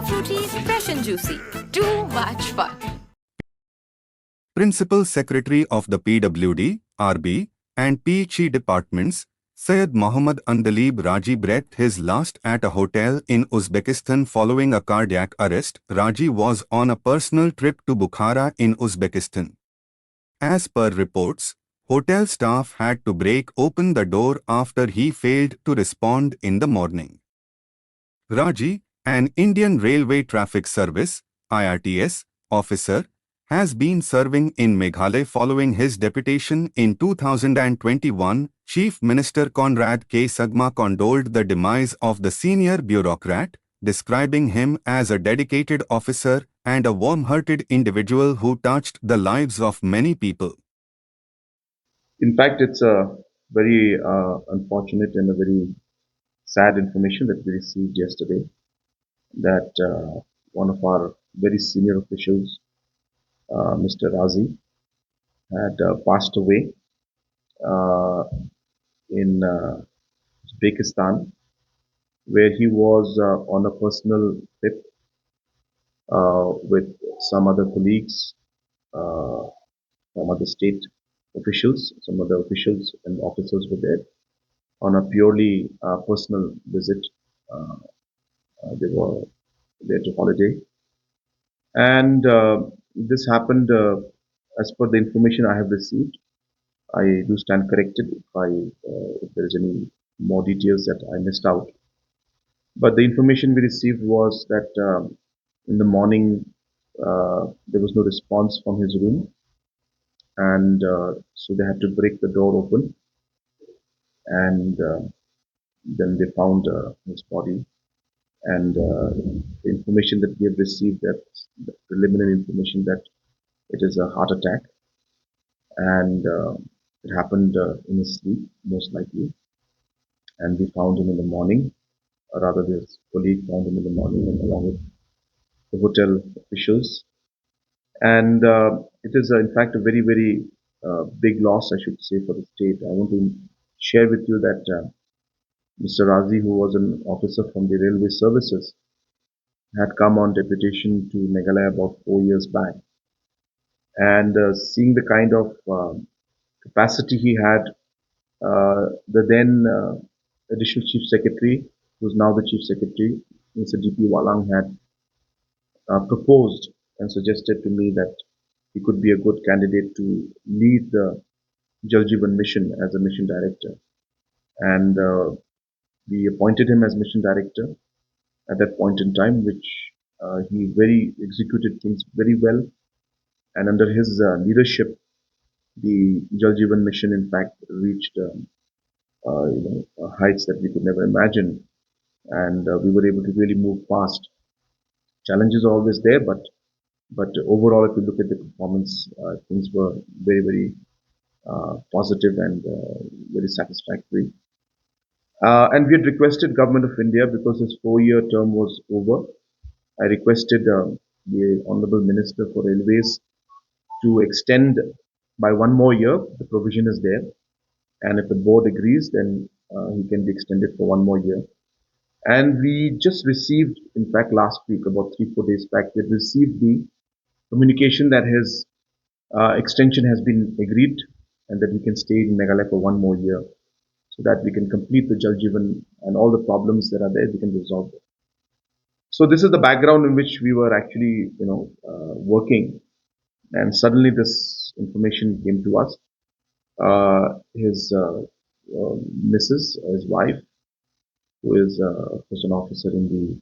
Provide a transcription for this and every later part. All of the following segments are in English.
fruity, fresh and juicy. Too much fun. Principal Secretary of the PWD, RB, and PHE departments, Syed Mohammed Andaleeb Razi breathed his last at a hotel in Uzbekistan following a cardiac arrest. Razi was on a personal trip to Bukhara in Uzbekistan. As per reports, hotel staff had to break open the door after he failed to respond in the morning. Raji, an Indian Railway Traffic Service (IRTS) officer, has been serving in Meghalaya following his deputation in 2021. Chief Minister Conrad K. Sangma condoled the demise of the senior bureaucrat, describing him as a dedicated officer and a warm-hearted individual who touched the lives of many people. In fact, it's a very unfortunate and a very sad information that we received yesterday that one of our very senior officials, Mr. Razi, had passed away uh, in Uzbekistan, where he was on a personal trip with some other colleagues, uh, some other state officials, some other officials and officers were there on a purely personal visit. Uh, they were there to holiday, and this happened as per the information I have received. I do stand corrected if there is any more details that I missed out. But the information we received was that in the morning there was no response from his room, and so they had to break the door open, and then they found his body. And the information that we have received, that the preliminary information, that it is a heart attack, and it happened in his sleep, most likely. And we found him in the morning, or rather, his colleague found him in the morning, and along with the hotel officials. And it is, in fact, a very, very big loss, I should say, for the state. I want to share with you that Mr. Razi, who was an officer from the railway services, had come on deputation to Meghalaya about 4 years back. And seeing the kind of capacity he had, the then additional chief secretary, who's now the chief secretary, Mr. D.P. Walang, had proposed and suggested to me that he could be a good candidate to lead the Jal Jeevan mission as a mission director. And we appointed him as mission director at that point in time, which he very executed things very well. And under his leadership, the Jal Jeevan mission, in fact, reached heights that we could never imagine, and we were able to really move fast. Challenges are always there, but overall, if you look at the performance, things were very, very positive and very satisfactory. And we had requested Government of India, because his 4-year term was over. I requested the Honorable Minister for Railways to extend by one more year. The provision is there, and if the board agrees, then he can be extended for one more year. And we just received, in fact, last week, about 3-4 days back, we received the communication that his extension has been agreed, and that he can stay in Meghalaya for one more year, so that we can complete the Jal Jeevan, and all the problems that are there, we can resolve them. So this is the background in which we were actually, working, and suddenly this information came to us. His Mrs., his wife, who is an officer in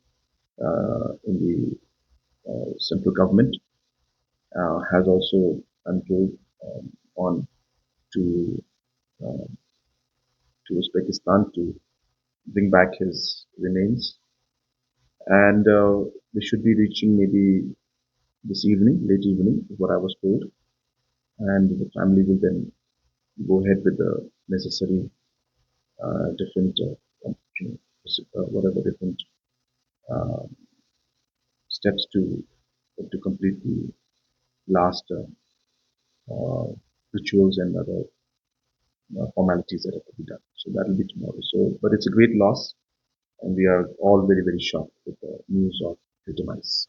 the central government, has also, I'm told, on to uh, to Uzbekistan to bring back his remains, and they should be reaching maybe this evening, late evening, is what I was told, and the family will then go ahead with the necessary different whatever different uh, steps to complete the last uh, rituals and other formalities that have to be done. So that will be tomorrow. So, but it's a great loss, and we are all very, very shocked with the news of to demise.